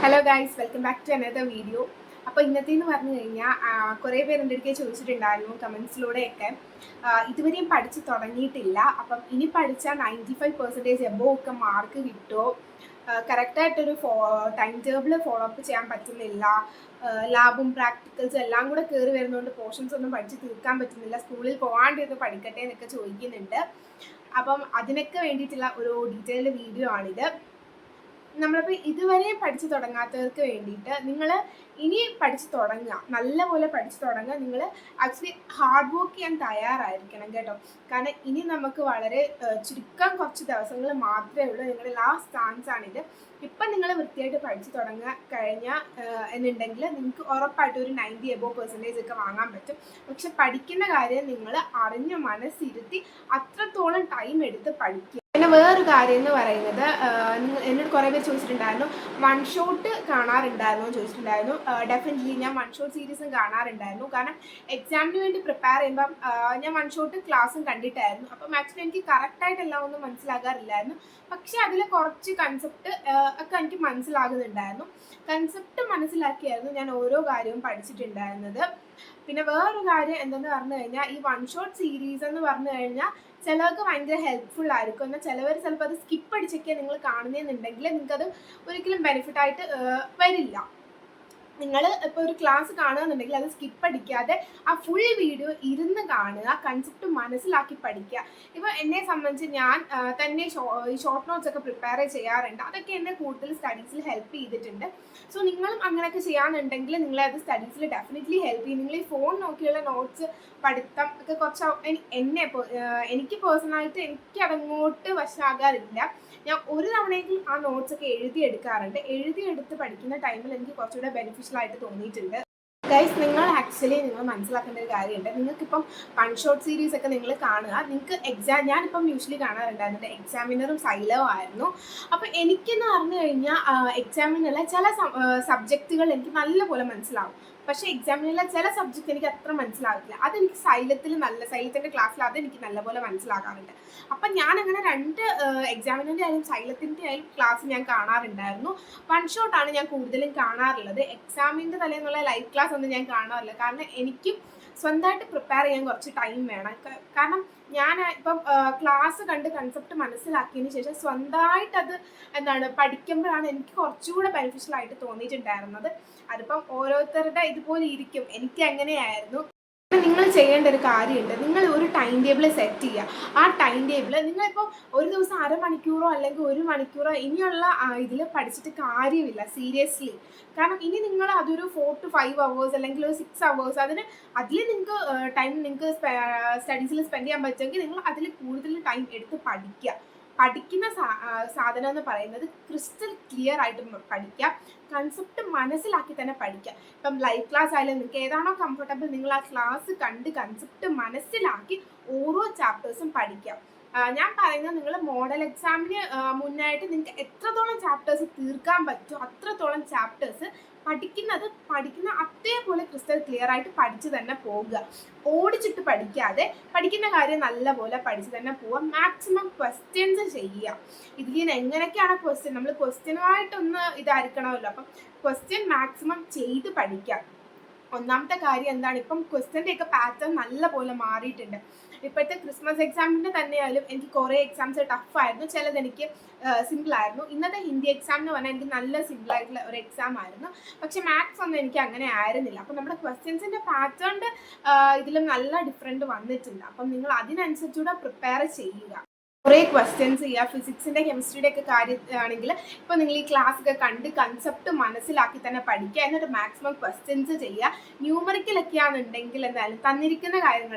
Hello guys, welcome back to another video. അപ്പോൾ ഇന്നത്തേന്ന് പറഞ്ഞു കഴിഞ്ഞാൽ കുറേ പേര് എൻ്റെ അടുത്ത് ചോദിച്ചിട്ടുണ്ടായിരുന്നു കമൻസിലൂടെയൊക്കെ. ഇതുവരെയും പഠിച്ച് തുടങ്ങിയിട്ടില്ല, അപ്പം ഇനി പഠിച്ചാൽ 95% എബോവ് ഒക്കെ മാർക്ക് കിട്ടുമോ, കറക്റ്റായിട്ടൊരു ടൈം ടേബിൾ ഫോളോ അപ്പ് ചെയ്യാൻ പറ്റുന്നില്ല, ലാബും പ്രാക്ടിക്കൽസും എല്ലാം കൂടെ കയറി വരുന്നതുകൊണ്ട് പോർഷൻസ് ഒന്നും പഠിച്ച് തീർക്കാൻ പറ്റുന്നില്ല, സ്കൂളിൽ പോകാണ്ടിരുന്ന് പഠിക്കട്ടെ എന്നൊക്കെ ചോദിക്കുന്നുണ്ട്. അപ്പം അതിനൊക്കെ വേണ്ടിയിട്ടുള്ള ഒരു ഡീറ്റെയിൽഡ് വീഡിയോ ആണിത്. നമ്മളിപ്പോൾ ഇതുവരെ പഠിച്ചു തുടങ്ങാത്തവർക്ക് വേണ്ടിയിട്ട് നിങ്ങൾ ഇനി പഠിച്ചു തുടങ്ങുക, നല്ലപോലെ പഠിച്ചു തുടങ്ങുക. നിങ്ങൾ ആക്ച്വലി ഹാർഡ് വർക്ക് ചെയ്യാൻ തയ്യാറായിരിക്കണം കേട്ടോ. കാരണം ഇനി നമുക്ക് വളരെ ചുരുക്കം കുറച്ച് ദിവസങ്ങൾ മാത്രമേ ഉള്ളൂ. നിങ്ങളുടെ ലാസ്റ്റ് ചാൻസ് ആണിത്. ഇപ്പം നിങ്ങൾ വൃത്തിയായിട്ട് പഠിച്ചു തുടങ്ങുക എന്നുണ്ടെങ്കിൽ നിങ്ങൾക്ക് ഉറപ്പായിട്ട് ഒരു 90% ഒക്കെ വാങ്ങാൻ പറ്റും. പക്ഷെ പഠിക്കുന്ന കാര്യം നിങ്ങൾ അറിഞ്ഞ് മനസ്സിരുത്തി അത്രത്തോളം ടൈം എടുത്ത് പഠിക്കുക. പിന്നെ വേറൊരു കാര്യം എന്ന് പറയുന്നത്, എന്നോട് കുറേ പേര് ചോദിച്ചിട്ടുണ്ടായിരുന്നു വൺ ഷോട്ട് കാണാറുണ്ടായിരുന്നു എന്ന് ചോദിച്ചിട്ടുണ്ടായിരുന്നു. ഡെഫിനറ്റ്ലി ഞാൻ വൺ ഷോട്ട് സീരീസും കാണാറുണ്ടായിരുന്നു. കാരണം എക്സാമിന് വേണ്ടി പ്രിപ്പയർ ചെയ്യുമ്പം ഞാൻ വൺ ഷോട്ട് ക്ലാസ്സും കണ്ടിട്ടായിരുന്നു. അപ്പം ആക്ച്വലി എനിക്ക് കറക്റ്റായിട്ട് എല്ലാം ഒന്നും മനസ്സിലാകാറില്ലായിരുന്നു. പക്ഷെ അതിൽ കുറച്ച് കൺസെപ്റ്റ് ഒക്കെ എനിക്ക് മനസ്സിലാകുന്നുണ്ടായിരുന്നു. കൺസെപ്റ്റ് മനസ്സിലാക്കിയായിരുന്നു ഞാൻ ഓരോ കാര്യവും പഠിച്ചിട്ടുണ്ടായിരുന്നത്. പിന്നെ വേറൊരു കാര്യം എന്തെന്ന് പറഞ്ഞു കഴിഞ്ഞാൽ, ഈ വൺ ഷോട്ട് സീരീസ് എന്ന് പറഞ്ഞു കഴിഞ്ഞാൽ ചിലർക്ക് ഭയങ്കര ഹെൽപ്ഫുൾ ആയിരിക്കും. എന്നാൽ ചിലവർ ചിലപ്പോൾ അത് സ്കിപ്പ് അടിച്ചൊക്കെ നിങ്ങൾ കാണുന്നതെന്നുണ്ടെങ്കിൽ നിങ്ങൾക്കത് ഒരിക്കലും ബെനിഫിറ്റായിട്ട് വരില്ല. നിങ്ങൾ ഇപ്പോൾ ഒരു ക്ലാസ് കാണുകയെന്നുണ്ടെങ്കിൽ അത് സ്കിപ്പ് അടിക്കാതെ ആ ഫുൾ വീഡിയോ ഇരുന്ന് കാണുക, കൺസെപ്റ്റ് മനസ്സിലാക്കി പഠിക്കുക. ഇപ്പോൾ എന്നെ സംബന്ധിച്ച് ഞാൻ തന്നെ ഈ ഷോർട്ട് നോട്ട്സ് ഒക്കെ പ്രിപ്പയർ ചെയ്യാറുണ്ട്. അതൊക്കെ എന്നെ കൂടുതൽ സ്റ്റഡീസിൽ ഹെൽപ്പ് ചെയ്തിട്ടുണ്ട്. സോ നിങ്ങളും അങ്ങനെയൊക്കെ ചെയ്യാന്നുണ്ടെങ്കിൽ നിങ്ങളെ അത് സ്റ്റഡീസിൽ ഡെഫിനറ്റ്ലി ഹെൽപ്പ് ചെയ്യും. നിങ്ങൾ ഈ ഫോൺ നോക്കിയുള്ള നോട്ട്സ് പഠിത്തം ഒക്കെ കുറച്ച് എനിക്ക് പേഴ്സണലായിട്ട് എനിക്ക് അതങ്ങോട്ട് വശമാകാറില്ല. ഞാൻ ഒരു തവണയെങ്കിലും ആ നോട്ട്സ് ഒക്കെ എഴുതിയെടുക്കാറുണ്ട്. എഴുതിയെടുത്ത് പഠിക്കുന്ന ടൈമിൽ എനിക്ക് കുറച്ചുകൂടെ ബെനിഫിഷ്യൽ ആയിട്ട് തോന്നിയിട്ടുണ്ട്. ഗൈസ്, നിങ്ങൾ മനസ്സിലാക്കേണ്ട ഒരു കാര്യമുണ്ട്. നിങ്ങൾക്കിപ്പം വൺ ഷോട്ട് സീരീസ് ഒക്കെ നിങ്ങൾ കാണുക. നിങ്ങൾക്ക് ഞാനിപ്പം യൂഷ്വലി കാണാറുണ്ടായിരുന്നത് എക്സാമിനറും സൈലവും ആയിരുന്നു. അപ്പം എനിക്കെന്ന് പറഞ്ഞു കഴിഞ്ഞാൽ എക്സാമിനുള്ള ചില സബ്ജക്റ്റുകൾ എനിക്ക് നല്ലപോലെ മനസ്സിലാവും. പക്ഷേ എക്സാമിനുള്ള ചില സബ്ജക്റ്റ് എനിക്ക് അത്ര മനസ്സിലാകില്ല. അതെനിക്ക് സൈലത്തിൻ്റെ ക്ലാസ്സിൽ അതെനിക്ക് നല്ലപോലെ മനസ്സിലാകാറുണ്ട്. അപ്പം ഞാനങ്ങനെ രണ്ട് എക്സാമിനറിൻ്റെ ആയാലും സൈലത്തിൻ്റെ ആയാലും ക്ലാസ് ഞാൻ കാണാറുണ്ടായിരുന്നു. വൺ ഷോട്ടാണ് ഞാൻ കൂടുതലും കാണാറുള്ളത്. എക്സാമിൻ്റെ തലേന്നുള്ള ലൈവ് ക്ലാസ് ഒന്നും ഞാൻ കാണാറില്ല. കാരണം എനിക്കും സ്വന്തമായിട്ട് പ്രിപ്പയർ ചെയ്യാൻ കുറച്ച് ടൈം വേണം. കാരണം ഞാൻ ഇപ്പം ക്ലാസ് കണ്ട് കൺസെപ്റ്റ് മനസ്സിലാക്കിയതിന് ശേഷം സ്വന്തമായിട്ട് അത് പഠിക്കുമ്പോഴാണ് എനിക്ക് കുറച്ചുകൂടെ ബെനിഫിഷ്യൽ ആയിട്ട് തോന്നിയിട്ടുണ്ടായിരുന്നത്. അതിപ്പം ഓരോരുത്തരുടെ ഇതുപോലെ ഇരിക്കും. എനിക്ക് അങ്ങനെയായിരുന്നു. നിങ്ങൾ ചെയ്യേണ്ട ഒരു കാര്യമുണ്ട്. നിങ്ങൾ ഒരു ടൈം ടേബിൾ സെറ്റ് ചെയ്യുക. ആ ടൈം ടേബിൾ നിങ്ങളിപ്പോൾ ഒരു ദിവസം അരമണിക്കൂറോ അല്ലെങ്കിൽ ഒരു മണിക്കൂറോ ഇനിയുള്ള ഇതിൽ പഠിച്ചിട്ട് കാര്യമില്ല, സീരിയസ്ലി. കാരണം ഇനി നിങ്ങൾ അതൊരു 4 to 5 hours അല്ലെങ്കിൽ ഒരു 6 hours അതിൽ നിങ്ങൾക്ക് ടൈം നിങ്ങൾക്ക് സ്റ്റഡീസിൽ സ്പെൻഡ് ചെയ്യാൻ പറ്റുമെങ്കിൽ നിങ്ങൾ അതിൽ കൂടുതൽ ടൈം എടുത്ത് പഠിക്കുന്ന സാധനം എന്ന് പറയുന്നത് ക്രിസ്റ്റൽ ക്ലിയർ ആയിട്ട് പഠിക്കുക, കൺസെപ്റ്റ് മനസ്സിലാക്കി തന്നെ പഠിക്കുക. ഇപ്പം ലൈവ് ക്ലാസ് ആയാലും നിങ്ങൾക്ക് ഏതാണോ കംഫർട്ടബിൾ നിങ്ങൾ ആ ക്ലാസ് കണ്ട് കൺസെപ്റ്റ് മനസ്സിലാക്കി ഓരോ ചാപ്റ്റേഴ്സും പഠിക്കുക. ഞാൻ പറയുന്നത്, നിങ്ങൾ മോഡൽ എക്സാമിന് മുന്നായിട്ട് നിങ്ങൾക്ക് എത്രത്തോളം ചാപ്റ്റേഴ്സ് തീർക്കാൻ പറ്റുമോ അത്രത്തോളം ചാപ്റ്റേഴ്സ് പഠിക്കുന്ന അതേപോലെ ക്രിസ്റ്റൽ ക്ലിയർ ആയിട്ട് പഠിച്ച് തന്നെ പോകുക. ഓടിച്ചിട്ട് പഠിക്കാതെ പഠിക്കുന്ന കാര്യം നല്ലപോലെ പഠിച്ച് തന്നെ പോവുക. മാക്സിമം ക്വസ്റ്റ്യൻസ് ചെയ്യുക. ഇതിൽ നിന്ന് എങ്ങനെയൊക്കെയാണ് ക്വസ്റ്റ്യൻ, നമ്മൾ ക്വസ്റ്റ്യനുമായിട്ടൊന്ന് ഇതായിരിക്കണമല്ലോ. അപ്പം ക്വസ്റ്റ്യൻ മാക്സിമം ചെയ്ത് പഠിക്കുക. ഒന്നാമത്തെ കാര്യം എന്താണ്, ഇപ്പം ക്വസ്റ്റ്യൻ്റെയൊക്കെ പാറ്റേൺ നല്ലപോലെ മാറിയിട്ടുണ്ട്. ഇപ്പോഴത്തെ ക്രിസ്മസ് എക്സാമിൻ്റെ തന്നെയായാലും എനിക്ക് കുറേ എക്സാംസ് ടഫായിരുന്നു, ചിലത് എനിക്ക് സിമ്പിളായിരുന്നു. ഇന്നത്തെ ഹിന്ദി എക്സാം എന്ന് പറഞ്ഞാൽ എനിക്ക് നല്ല സിമ്പിളായിട്ടുള്ള ഒരു എക്സാം ആയിരുന്നു. പക്ഷെ മാത്സ് ഒന്നും എനിക്ക് അങ്ങനെ ആയിരുന്നില്ല. അപ്പം നമ്മുടെ ക്വസ്റ്റ്യൻസിൻ്റെ പാറ്റേണിൻ്റെ ഇതിലും നല്ല ഡിഫറൻറ്റ് വന്നിട്ടുണ്ട്. അപ്പം നിങ്ങൾ അതിനനുസരിച്ചുകൂടെ പ്രിപ്പയർ ചെയ്യുക. കുറേ ക്വസ്റ്റ്യൻസ് ചെയ്യുക. ഫിസിക്സിൻ്റെ കെമിസ്ട്രിയുടെ ഒക്കെ കാര്യമാണെങ്കിൽ ഇപ്പോൾ നിങ്ങൾ ഈ ക്ലാസ് ഒക്കെ കണ്ട് കൺസെപ്റ്റ് മനസ്സിലാക്കി തന്നെ പഠിക്കുക. എന്നിട്ട് മാക്സിമം ക്വസ്റ്റ്യൻസ് ചെയ്യുക. ന്യൂമറിക്കലൊക്കെ ആണെന്നുണ്ടെങ്കിൽ എന്തായാലും തന്നിരിക്കുന്ന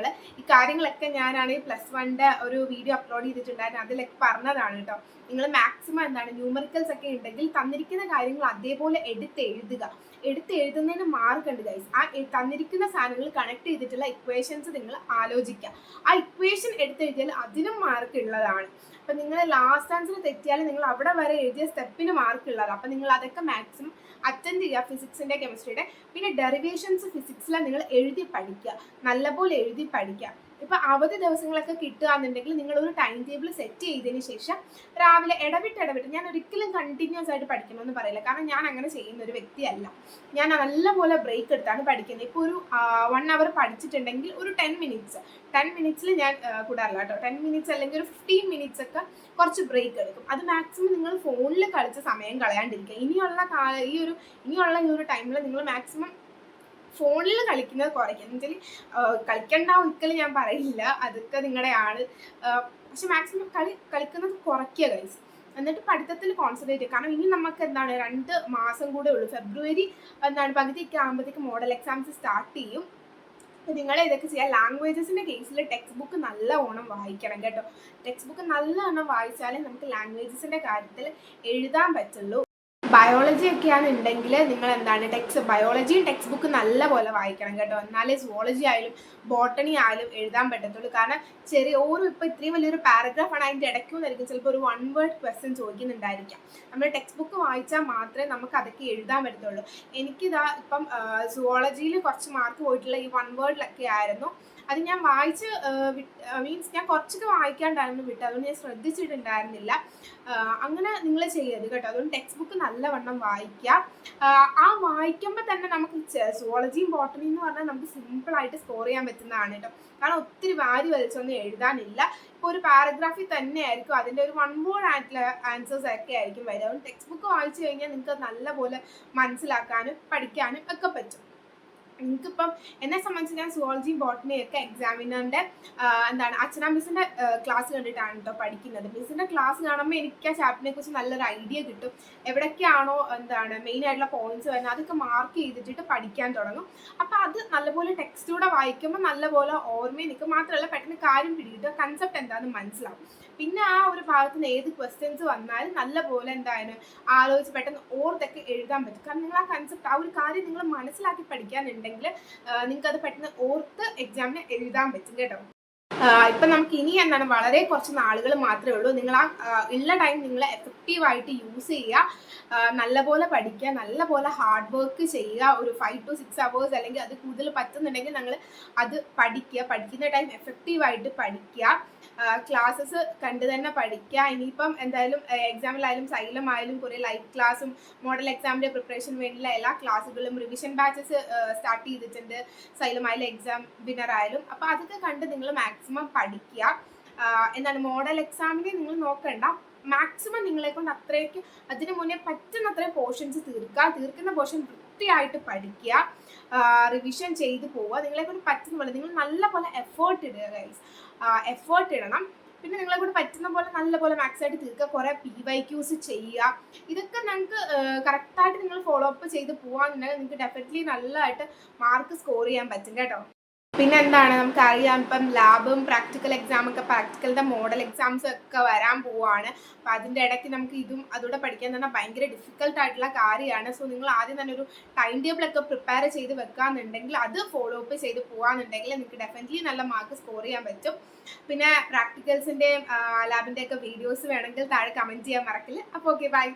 ഈ കാര്യങ്ങളൊക്കെ ഞാനാണെങ്കിൽ +1 ഒരു വീഡിയോ അപ്ലോഡ് ചെയ്തിട്ടുണ്ടായിരുന്നു. അതിലൊക്കെ പറഞ്ഞതാണ് കേട്ടോ. നിങ്ങൾ മാക്സിമം ന്യൂമറിക്കൽസ് ഒക്കെ ഉണ്ടെങ്കിൽ തന്നിരിക്കുന്ന കാര്യങ്ങൾ അതേപോലെ എഴുതുന്നതിന് മാർക്കുണ്ട് ഗൈസ്. ആ തന്നിരിക്കുന്ന സാധനങ്ങൾ കണക്ട് ചെയ്തിട്ടുള്ള ഇക്വേഷൻസ് നിങ്ങൾ ആലോചിക്കുക. ആ ഇക്വേഷൻ എടുത്തെഴുതിയാൽ അതിനും മാർക്ക് ഉള്ളതാണ്. അപ്പം നിങ്ങൾ ലാസ്റ്റ് ആൻസർ തെറ്റിയാൽ നിങ്ങൾ അവിടെ വരെ എഴുതിയ സ്റ്റെപ്പിന് മാർക്ക് ഉള്ളതാണ്. അപ്പം നിങ്ങൾ അതൊക്കെ മാക്സിമം അറ്റൻഡ് ചെയ്യുക, ഫിസിക്സിൻ്റെ കെമിസ്ട്രിയുടെ. പിന്നെ ഡെറിവേഷൻസ് ഫിസിക്സിലെ നിങ്ങൾ എഴുതി പഠിക്കുക, നല്ലപോലെ എഴുതി പഠിക്കുക. ഇപ്പം അവധി ദിവസങ്ങളൊക്കെ കിട്ടുകയെന്നുണ്ടെങ്കിൽ നിങ്ങളൊരു ടൈം ടേബിൾ സെറ്റ് ചെയ്തതിന് ശേഷം രാവിലെ ഇടവിട്ട് ഞാൻ ഒരിക്കലും കണ്ടിന്യൂസ് ആയിട്ട് പഠിക്കണമെന്ന് പറയില്ല. കാരണം ഞാൻ അങ്ങനെ ചെയ്യുന്ന ഒരു വ്യക്തിയല്ല. ഞാൻ നല്ലപോലെ ബ്രേക്ക് എടുത്താണ് പഠിക്കുന്നത്. ഇപ്പോൾ ഒരു 1 അവർ പഠിച്ചിട്ടുണ്ടെങ്കിൽ ഒരു 10 മിനിറ്റ്സിൽ ഞാൻ കൂടാറില്ല കേട്ടോ. 10 മിനിറ്റ്സ് അല്ലെങ്കിൽ ഒരു 15 മിനിറ്റ്സ് ഒക്കെ കുറച്ച് ബ്രേക്ക് എടുക്കും. അത് മാക്സിമം നിങ്ങൾ ഫോണിൽ കളിച്ച സമയം കളയാണ്ടിരിക്കുക. ഇനിയുള്ള ഈ ഒരു ടൈമിൽ നിങ്ങൾ മാക്സിമം ഫോണിൽ കളിക്കുന്നത് കുറയ്ക്കുക. എന്നുവെച്ചാൽ കളിക്കണ്ട ഒരിക്കലും ഞാൻ പറയില്ല, അതൊക്കെ നിങ്ങളുടെ ആണ്. പക്ഷെ മാക്സിമം കളിക്കുന്നത് കുറയ്ക്കുക ഗൈസ്. എന്നിട്ട് പഠിത്തത്തിൽ കോൺസെൻട്രേറ്റ് ചെയ്യുക. കാരണം ഇനി നമുക്ക് 2 മാസം കൂടെ ഉള്ളൂ. ഫെബ്രുവരി പകുതിയൊക്കെ ആകുമ്പോഴത്തേക്ക് മോഡൽ എക്സാംസ് സ്റ്റാർട്ട് ചെയ്യും. നിങ്ങൾ ഇതൊക്കെ ചെയ്യാം. ലാംഗ്വേജസിൻ്റെ കേസിൽ ടെക്സ്റ്റ് ബുക്ക് നല്ലവണ്ണം വായിക്കണം കേട്ടോ. ടെക്സ്റ്റ് ബുക്ക് നല്ലവണ്ണം വായിച്ചാലേ നമുക്ക് ലാംഗ്വേജസിൻ്റെ കാര്യത്തിൽ എഴുതാൻ പറ്റുള്ളൂ. ബയോളജി ഒക്കെയാണെന്നുണ്ടെങ്കിൽ നിങ്ങൾ ബയോളജിയും ടെക്സ്റ്റ് ബുക്ക് നല്ലപോലെ വായിക്കണം കേട്ടോ. എന്നാലേ സുവോളജി ആയാലും ബോട്ടണി ആയാലും എഴുതാൻ പറ്റത്തുള്ളൂ. കാരണം ഇപ്പോൾ ഇത്രയും വലിയൊരു പാരഗ്രാഫാണ്, അതിൻ്റെ ഇടയ്ക്കുന്നായിരിക്കും ചിലപ്പോൾ ഒരു 1 വേർഡ് ക്വസ്റ്റ്യൻ ചോദിക്കുന്നുണ്ടായിരിക്കാം. നമ്മൾ ടെക്സ്റ്റ് ബുക്ക് വായിച്ചാൽ മാത്രമേ നമുക്ക് അതൊക്കെ എഴുതാൻ പറ്റത്തുള്ളൂ. ഇപ്പം സുവോളജിയിൽ കുറച്ച് മാർക്ക് പോയിട്ടുള്ള ഈ 1 വേർഡിലൊക്കെ ആയിരുന്നു. അത് ഞാൻ വായിച്ച് മീൻസ് ഞാൻ കുറച്ചൊക്കെ വായിക്കാണ്ടായിരുന്നു വിട്ടത്, അതുകൊണ്ട് ഞാൻ ശ്രദ്ധിച്ചിട്ടുണ്ടായിരുന്നില്ല. അങ്ങനെ നിങ്ങൾ ചെയ്യരുത് കേട്ടോ. അതുകൊണ്ട് ടെക്സ്റ്റ് ബുക്ക് നല്ലവണ്ണം വായിക്കുക. ആ വായിക്കുമ്പോൾ തന്നെ നമുക്ക് സുവോളജിയും ബോട്ടണിയും എന്ന് പറഞ്ഞാൽ നമുക്ക് സിമ്പിളായിട്ട് സ്കോർ ചെയ്യാൻ പറ്റുന്നതാണ് കേട്ടോ. കാരണം ഒത്തിരി വാരി വലിച്ചൊന്നും എഴുതാനില്ല. ഇപ്പോൾ ഒരു പാരഗ്രാഫിൽ തന്നെ ആയിരിക്കും അതിൻ്റെ ഒരു 1 വേർഡ് ആയിട്ടുള്ള ആൻസേഴ്സ് ഒക്കെ ആയിരിക്കും വരിക. അതുകൊണ്ട് ടെക്സ്റ്റ് ബുക്ക് വായിച്ചു കഴിഞ്ഞാൽ നിങ്ങൾക്ക് നല്ലപോലെ മനസ്സിലാക്കാനും പഠിക്കാനും ഒക്കെ പറ്റും. എനിക്കിപ്പം എന്നെ സംബന്ധിച്ച് ഞാൻ സുവോളജിയും ബോട്ടണിയും ഒക്കെ എക്സാമിനറിൻ്റെ അച്ഛനാ മിസ്സിൻ്റെ ക്ലാസ് കണ്ടിട്ടാണ് കേട്ടോ പഠിക്കുന്നത്. മിസ്സിൻ്റെ ക്ലാസ് കാണുമ്പോൾ എനിക്ക് ആ ചാപ്റ്ററിനെ കുറിച്ച് നല്ലൊരു ഐഡിയ കിട്ടും. എവിടേക്കാണോ മെയിൻ ആയിട്ടുള്ള പോയിന്റ്സ് വരുന്നത് അതൊക്കെ മാർക്ക് ചെയ്തിട്ട് പഠിക്കാൻ തുടങ്ങും. അപ്പോൾ അത് നല്ലപോലെ ടെക്സ്റ്റൂടെ വായിക്കുമ്പോൾ നല്ലപോലെ ഓർമ്മയിൽ നിൽക്കും. മാത്രമല്ല പെട്ടെന്ന് കാര്യം പിടികിട്ടുക, കൺസെപ്റ്റ് എന്താണെന്ന് മനസ്സിലാവും. പിന്നെ ആ ഒരു ഭാഗത്ത് നിന്ന് ഏത് ക്വസ്റ്റ്യൻസ് വന്നാലും നല്ലപോലെ ആലോചിച്ച് പെട്ടെന്ന് ഓർത്തൊക്കെ എഴുതാൻ പറ്റും. കാരണം നിങ്ങൾ ആ കൺസെപ്റ്റ്, ആ ഒരു കാര്യം നിങ്ങൾ മനസ്സിലാക്കി പഠിക്കാനുണ്ടെങ്കിൽ നിങ്ങൾക്ക് അത് പെട്ടെന്ന് ഓർത്ത് എക്സാമിന് എഴുതാൻ പറ്റും കേട്ടോ. ഇപ്പം നമുക്ക് ഇനി വളരെ കുറച്ച് നാളുകൾ മാത്രമേ ഉള്ളൂ. നിങ്ങൾ ഉള്ള ടൈം നിങ്ങൾ എഫക്റ്റീവായിട്ട് യൂസ് ചെയ്യുക. നല്ലപോലെ പഠിക്കുക, നല്ലപോലെ ഹാർഡ് വർക്ക് ചെയ്യുക. ഒരു 5 to 6 hours അല്ലെങ്കിൽ അത് കൂടുതൽ പറ്റുന്നുണ്ടെങ്കിൽ നിങ്ങൾ അത് പഠിക്കുന്ന ടൈം എഫക്റ്റീവായിട്ട് പഠിക്കുക. ക്ലാസ്സസ് കണ്ട് തന്നെ പഠിക്കുക. ഇനിയിപ്പം എന്തായാലും എക്സാമിലായാലും സൈലമായാലും കുറേ ലൈവ് ക്ലാസ്സും മോഡൽ എക്സാമിൻ്റെ പ്രിപ്പറേഷന് വേണ്ടിയുള്ള എല്ലാ ക്ലാസ്സുകളും റിവിഷൻ ബാച്ചസ് സ്റ്റാർട്ട് ചെയ്തിട്ടുണ്ട്. സൈലമായാലും എക്സാം വിന്നറായാലും. അപ്പോൾ അതൊക്കെ കണ്ട് നിങ്ങൾ മാക്സിമം പഠിക്കുക. മോഡൽ എക്സാമിനെ നിങ്ങൾ നോക്കണ്ട, മാക്സിമം നിങ്ങളെ കൊണ്ട് അത്രയ്ക്ക് അതിന് മുന്നേ പറ്റുന്നത്രയും പോർഷൻസ് തീർക്കുന്ന പോർഷൻ വൃത്തിയായിട്ട് പഠിക്കുക, റിവിഷൻ ചെയ്ത് പോവുക. നിങ്ങളെ കൊണ്ട് പറ്റുന്ന പോലെ നിങ്ങൾ നല്ലപോലെ എഫേർട്ട് ഇടുക ഗൈസ്. എഫേർട്ട് ഇടണം. പിന്നെ നിങ്ങളെ കൊണ്ട് പറ്റുന്ന പോലെ നല്ലപോലെ മാത്സ് ആയിട്ട് തീർക്കുക. കുറേ PYQs ചെയ്യുക. ഇതൊക്കെ നിങ്ങൾക്ക് കറക്റ്റായിട്ട് നിങ്ങൾ ഫോളോ അപ്പ് ചെയ്ത് പോകാന്നുണ്ടെങ്കിൽ നിങ്ങൾക്ക് ഡെഫിനറ്റ്ലി നല്ലതായിട്ട് മാർക്ക് സ്കോർ ചെയ്യാൻ പറ്റും കേട്ടോ. പിന്നെ നമുക്കറിയാം ഇപ്പം ലാബും പ്രാക്ടിക്കലിൻ്റെ മോഡൽ എക്സാംസ് ഒക്കെ വരാൻ പോവുകയാണ്. അപ്പം അതിൻ്റെ ഇടയ്ക്ക് നമുക്ക് അതുകൂടെ പഠിക്കാൻ തന്നെ ഭയങ്കര ഡിഫിക്കൽട്ടായിട്ടുള്ള കാര്യമാണ്. സോ നിങ്ങൾ ആദ്യം തന്നെ ഒരു ടൈം ടേബിളൊക്കെ പ്രിപ്പയർ ചെയ്ത് വെക്കാന്നുണ്ടെങ്കിൽ, അത് ഫോളോ അപ്പ് ചെയ്ത് പോകാന്നുണ്ടെങ്കിൽ നിങ്ങൾക്ക് ഡെഫിനറ്റ്ലി നല്ല മാർക്ക് സ്കോർ ചെയ്യാൻ പറ്റും. പിന്നെ പ്രാക്ടിക്കൽസിൻ്റെയും ലാബിൻ്റെ ഒക്കെ വീഡിയോസ് വേണമെങ്കിൽ താഴെ കമൻറ്റ് ചെയ്യാൻ മറക്കില്ല. അപ്പോൾ ഓക്കെ, ബൈ.